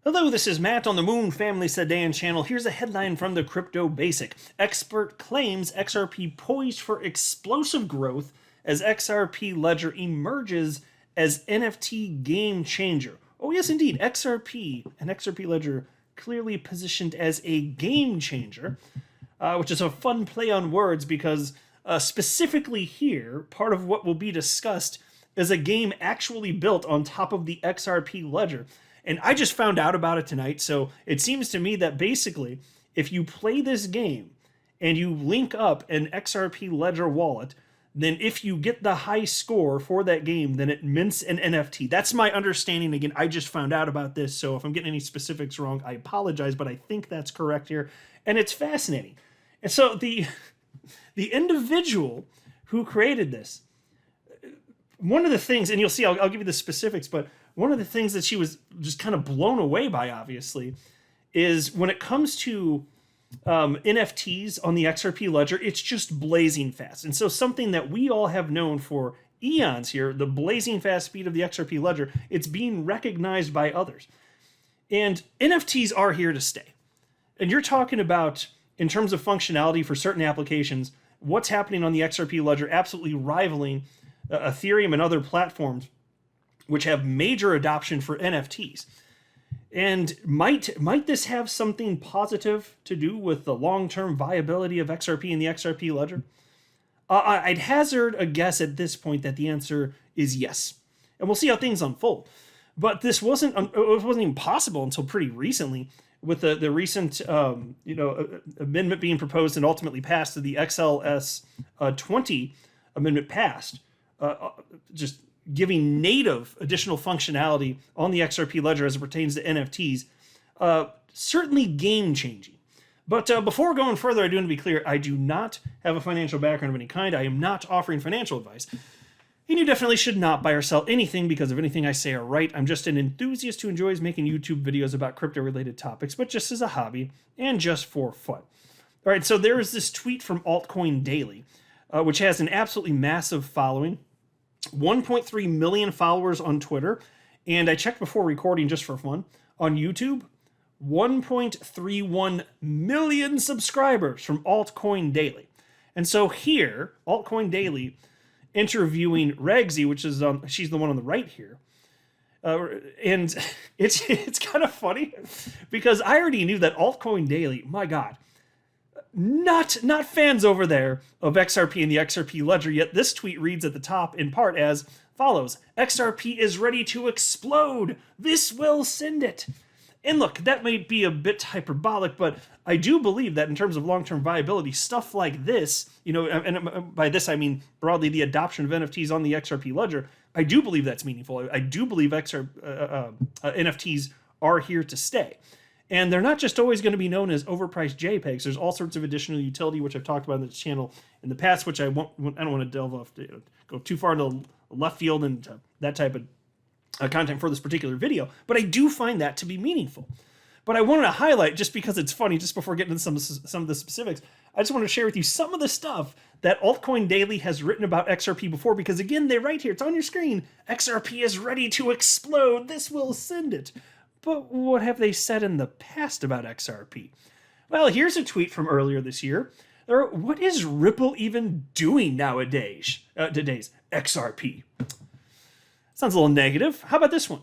Hello, this is Matt on the Moon Family Sedan channel. Here's a headline from the Crypto Basic. Expert claims XRP poised for explosive growth as XRP ledger emerges as NFT game changer. Oh yes, indeed, XRP and XRP ledger clearly positioned as a game changer, which is a fun play on words because specifically here, part of what will be discussed is a game actually built on top of the XRP ledger. And I just found out about it tonight, so it seems to me that basically, if you play this game and you link up an XRP Ledger wallet, then if you get the high score for that game, then it mints an NFT. That's my understanding. Again, I just found out about this, so if I'm getting any specifics wrong, I apologize, but I think that's correct here. And it's fascinating. And so the individual who created this, one of the things, and you'll see, I'll give you the specifics, but one of the things that she was just kind of blown away by, obviously, is when it comes to NFTs on the XRP ledger, it's just blazing fast. And so something that we all have known for eons here, the blazing fast speed of the XRP ledger, it's being recognized by others. And NFTs are here to stay. And you're talking about, in terms of functionality for certain applications, what's happening on the XRP ledger absolutely rivaling Ethereum and other platforms which have major adoption for NFTs. And might this have something positive to do with the long-term viability of XRP and the XRP ledger? I'd hazard a guess at this point that the answer is yes. And we'll see how things unfold. But this wasn't even possible until pretty recently, with the recent amendment being proposed and ultimately passed to the XLS 20 amendment passed, just giving native additional functionality on the XRP ledger as it pertains to NFTs, certainly game-changing. But before going further, I do want to be clear, I do not have a financial background of any kind. I am not offering financial advice. And you definitely should not buy or sell anything because of anything I say are right. I'm just an enthusiast who enjoys making YouTube videos about crypto-related topics, but just as a hobby and just for fun. All right, so there is this tweet from Altcoin Daily, which has an absolutely massive following. 1.3 million followers on Twitter, and I checked before recording just for fun, on YouTube, 1.31 million subscribers from Altcoin Daily. And so here, Altcoin Daily interviewing Regsy, which is, she's the one on the right here, and it's kind of funny because I already knew that Altcoin Daily, my God, not fans over there of XRP and the XRP ledger, yet this tweet reads at the top in part as follows: XRP is ready to explode. This will send it. And look, that may be a bit hyperbolic, but I do believe that in terms of long-term viability, stuff like this, and by this I mean broadly the adoption of NFTs on the XRP ledger, I do believe that's meaningful. I do believe NFTs are here to stay. And they're not just always going to be known as overpriced JPEGs. There's all sorts of additional utility, which I've talked about on this channel in the past, which I don't want to delve off, go too far into left field and that type of content for this particular video. But I do find that to be meaningful. But I wanted to highlight, just because it's funny, just before getting into some of the specifics, I just want to share with you some of the stuff that Altcoin Daily has written about XRP before, because again, they write here, it's on your screen, XRP is ready to explode. This will send it. But what have they said in the past about XRP? Well, here's a tweet from earlier this year. What is Ripple even doing nowadays? XRP. Sounds a little negative. How about this one?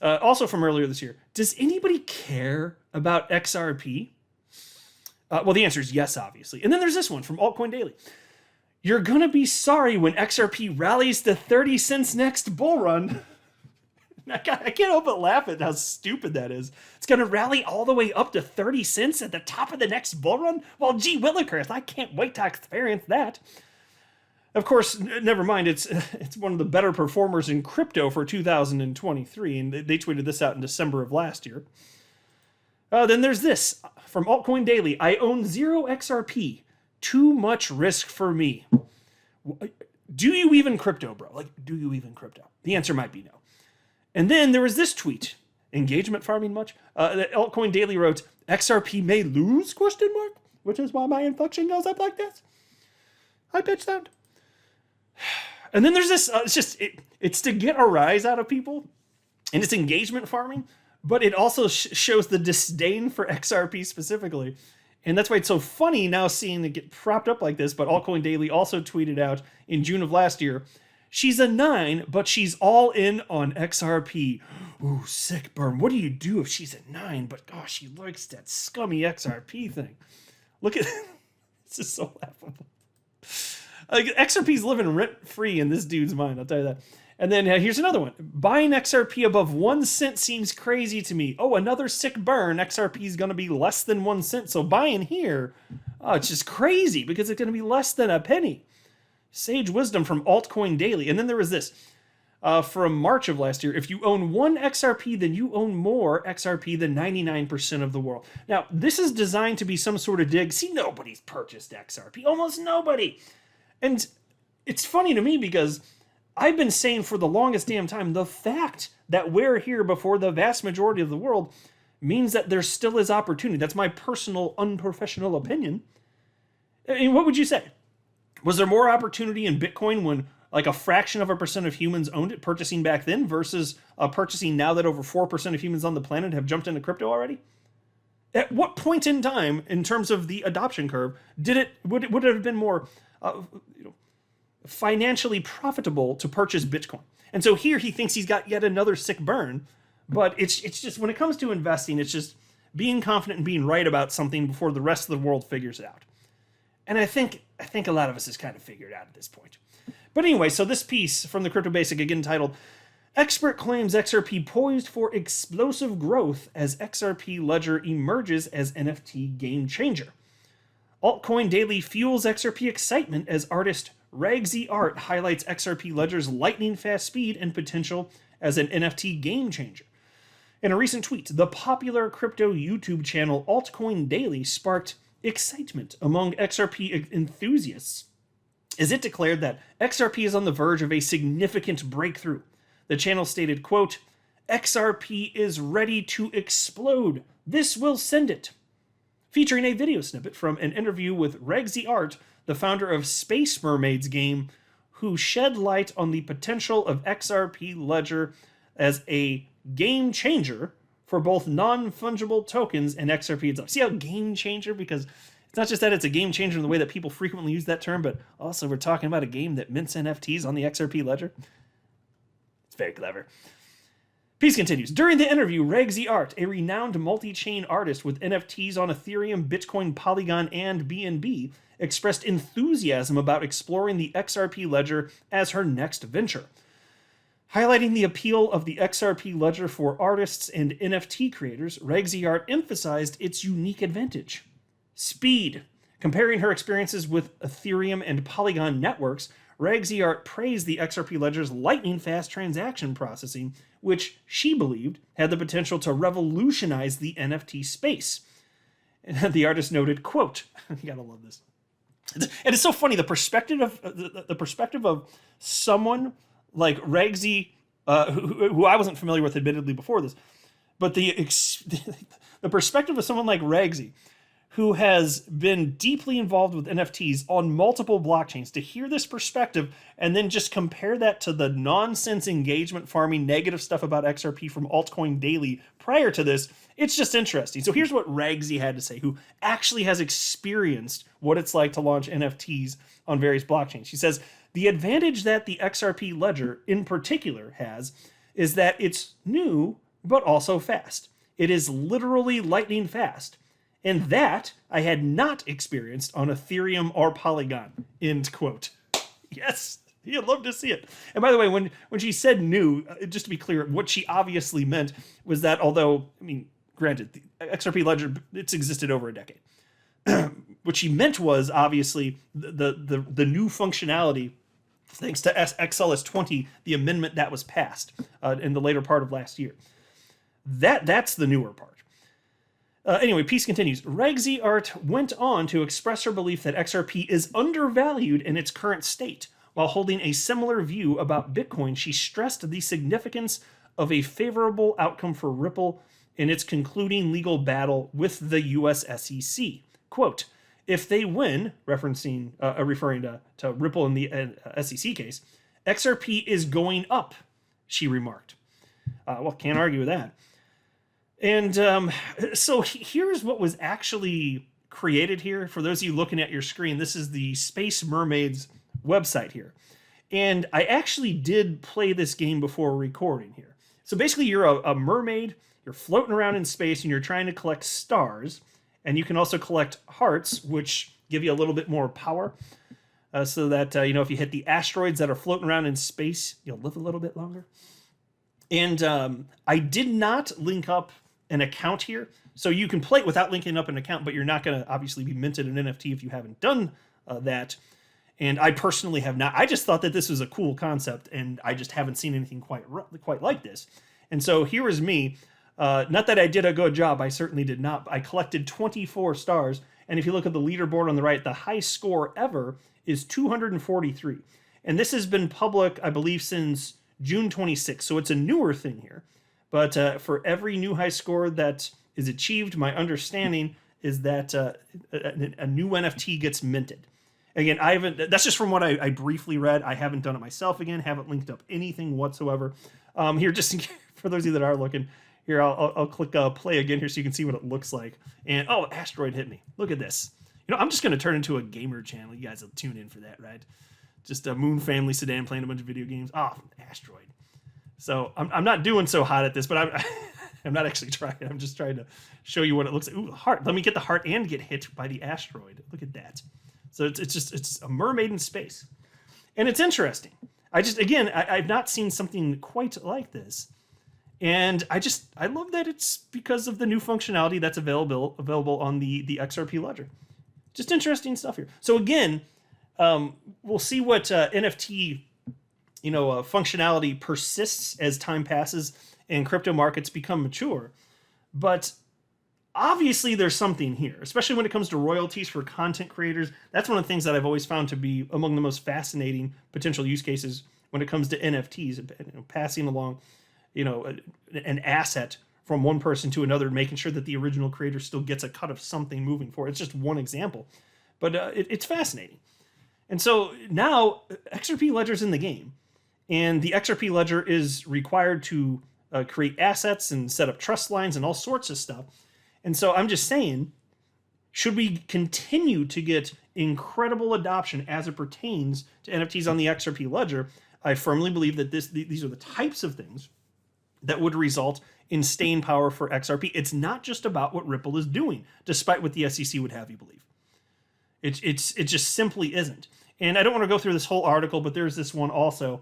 Also from earlier this year. Does anybody care about XRP? Well, the answer is yes, obviously. And then there's this one from Altcoin Daily. You're going to be sorry when XRP rallies to 30 cents next bull run. I can't help but laugh at how stupid that is. It's going to rally all the way up to 30 cents at the top of the next bull run? Well, gee willikers, I can't wait to experience that. Of course, never mind, it's one of the better performers in crypto for 2023, and they tweeted this out in December of last year. Then there's this from Altcoin Daily. I own 0 XRP. Too much risk for me. Do you even crypto, bro? Like, do you even crypto? The answer might be no. And then there was this tweet. Engagement farming much? Altcoin Daily wrote, XRP may lose, ? Which is why my inflection goes up like this. High pitch sound. And then there's this, it's to get a rise out of people, and it's engagement farming. but it also shows the disdain for XRP specifically. And that's why it's so funny now seeing it get propped up like this. But Altcoin Daily also tweeted out in June of last year, she's a 9, but she's all in on XRP. Ooh, sick burn. What do you do if she's a 9, but gosh, she likes that scummy XRP thing? Look at this is so laughable. Like, XRP's living rent free in this dude's mind, I'll tell you that. And then here's another one. Buying XRP above 1 cent seems crazy to me. Oh, another sick burn. XRP is going to be less than 1 cent. So buying here, oh, it's just crazy because it's going to be less than a penny. Sage wisdom from Altcoin Daily. And then there was this from March of last year. If you own 1 XRP, then you own more XRP than 99% of the world. Now, this is designed to be some sort of dig. See, nobody's purchased XRP. Almost nobody. And it's funny to me because I've been saying for the longest damn time, the fact that we're here before the vast majority of the world means that there still is opportunity. That's my personal, unprofessional opinion. I mean, what would you say? Was there more opportunity in Bitcoin when like a fraction of a percent of humans owned it, purchasing back then, versus purchasing now that over 4% of humans on the planet have jumped into crypto already? At what point in time, in terms of the adoption curve, would it have been more financially profitable to purchase Bitcoin? And so here he thinks he's got yet another sick burn, but it's just, when it comes to investing, it's just being confident and being right about something before the rest of the world figures it out. And I think a lot of us has kind of figured out at this point. But anyway, so this piece from the Crypto Basic, again titled, Expert Claims XRP Poised for Explosive Growth as XRP Ledger Emerges as NFT Game Changer. Altcoin Daily fuels XRP excitement as artist Ragsy Art highlights XRP Ledger's lightning-fast speed and potential as an NFT game changer. In a recent tweet, the popular crypto YouTube channel Altcoin Daily sparked excitement among XRP enthusiasts as it declared that XRP is on the verge of a significant breakthrough. The channel stated, quote, XRP is ready to explode. This will send it. Featuring a video snippet from an interview with Ragsy Art, the founder of Space Mermaids game, who shed light on the potential of XRP Ledger as a game changer for both non-fungible tokens and XRP itself. See how game changer? Because it's not just that it's a game changer in the way that people frequently use that term, but also we're talking about a game that mints NFTs on the XRP Ledger. It's very clever. Piece continues. During the interview, Ragsy Art, a renowned multi-chain artist with NFTs on Ethereum, Bitcoin, Polygon, and BNB, expressed enthusiasm about exploring the XRP Ledger as her next venture. Highlighting the appeal of the XRP Ledger for artists and NFT creators, Ragsy Art emphasized its unique advantage: speed. Comparing her experiences with Ethereum and Polygon networks, Ragsy Art praised the XRP Ledger's lightning-fast transaction processing, which she believed had the potential to revolutionize the NFT space. And the artist noted, quote, you gotta love this. And it's so funny, the perspective of someone like Ragsy, who I wasn't familiar with admittedly before this, but the perspective of someone like Ragsy, who has been deeply involved with NFTs on multiple blockchains, to hear this perspective and then just compare that to the nonsense engagement farming negative stuff about XRP from Altcoin Daily prior to this, it's just interesting. So here's what Ragsy had to say, who actually has experienced what it's like to launch NFTs on various blockchains. She says, the advantage that the XRP Ledger in particular has is that it's new, but also fast. It is literally lightning fast. And that I had not experienced on Ethereum or Polygon, end quote. Yes, you'd love to see it. And by the way, when she said new, just to be clear, what she obviously meant was that although, I mean, granted, the XRP Ledger, it's existed over a decade. What she meant was obviously the new functionality, thanks to XLS 20, the amendment that was passed in the later part of last year. That's the newer part. Anyway, piece continues. Ragsy Art went on to express her belief that XRP is undervalued in its current state. While holding a similar view about Bitcoin, she stressed the significance of a favorable outcome for Ripple in its concluding legal battle with the US SEC. Quote, if they win, referring to Ripple in the SEC case, XRP is going up, she remarked. Well, can't argue with that. And so here's what was actually created here. For those of you looking at your screen, this is the Space Mermaids website here. And I actually did play this game before recording here. So basically you're a mermaid, you're floating around in space and you're trying to collect stars. And you can also collect hearts, which give you a little bit more power. So that, if you hit the asteroids that are floating around in space, you'll live a little bit longer. And I did not link up an account here. So you can play it without linking up an account, but you're not going to obviously be minted an NFT if you haven't done that. And I personally have not. I just thought that this was a cool concept, and I just haven't seen anything quite like this. And so here is me. Not that I did a good job. I certainly did not. I collected 24 stars. And if you look at the leaderboard on the right, the high score ever is 243. And this has been public, I believe, since June 26th. So it's a newer thing here. But for every new high score that is achieved, my understanding is that a new NFT gets minted. Again, that's just from what I briefly read. I haven't done it myself again, haven't linked up anything whatsoever. Here, just for those of you that are looking, here, I'll click play again here so you can see what it looks like. And, oh, asteroid hit me. Look at this. I'm just going to turn into a gamer channel. You guys will tune in for that, right? Just a Moon Family Sedan playing a bunch of video games. Oh, asteroid. So I'm not doing so hot at this, but I'm not actually trying. I'm just trying to show you what it looks like. Ooh, heart. Let me get the heart and get hit by the asteroid. Look at that. So it's a mermaid in space. And it's interesting. I've not seen something quite like this. And I love that it's because of the new functionality that's available on the XRP ledger. Just interesting stuff here. So again, we'll see what NFT functionality persists as time passes and crypto markets become mature. But obviously there's something here, especially when it comes to royalties for content creators. That's one of the things that I've always found to be among the most fascinating potential use cases when it comes to NFTs, passing along, an asset from one person to another, making sure that the original creator still gets a cut of something moving forward. It's just one example, but it's fascinating. And so now XRP Ledger's in the game, and the XRP Ledger is required to create assets and set up trust lines and all sorts of stuff. And so I'm just saying, should we continue to get incredible adoption as it pertains to NFTs on the XRP Ledger, I firmly believe that these are the types of things that would result in staying power for XRP. It's not just about what Ripple is doing, despite what the SEC would have you believe. It just simply isn't. And I don't want to go through this whole article, but there's this one also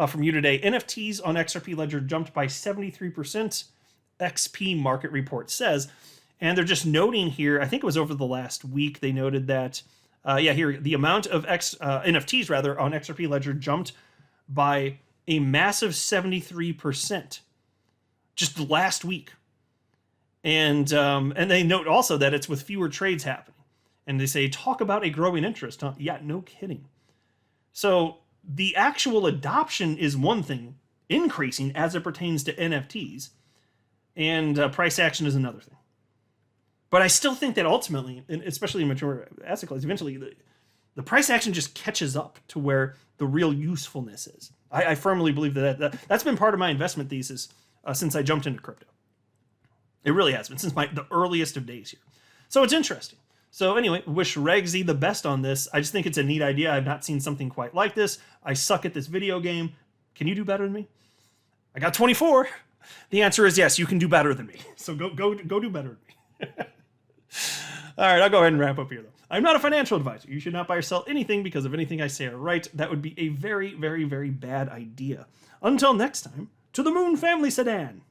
from you today. NFTs on XRP Ledger jumped by 73%, XP market report says. And they're just noting here, I think it was over the last week, they noted that, here, the amount of NFTs on XRP Ledger jumped by a massive 73% just last week. And they note also that it's with fewer trades happening. And they say, talk about a growing interest, huh? Yeah, no kidding. So the actual adoption is one thing, increasing as it pertains to NFTs, and price action is another thing. But I still think that ultimately, and especially in mature asset classes, eventually the price action just catches up to where the real usefulness is. I firmly believe that's been part of my investment thesis since I jumped into crypto. It really has been, since the earliest of days here. So it's interesting. So anyway, wish Regsy the best on this. I just think it's a neat idea. I've not seen something quite like this. I suck at this video game. Can you do better than me? I got 24. The answer is yes, you can do better than me. So go do better than me. All right, I'll go ahead and wrap up here, though. I'm not a financial advisor. You should not buy or sell anything because of anything I say or write. That would be a very, very, very bad idea. Until next time, to the Moon Family Sedan.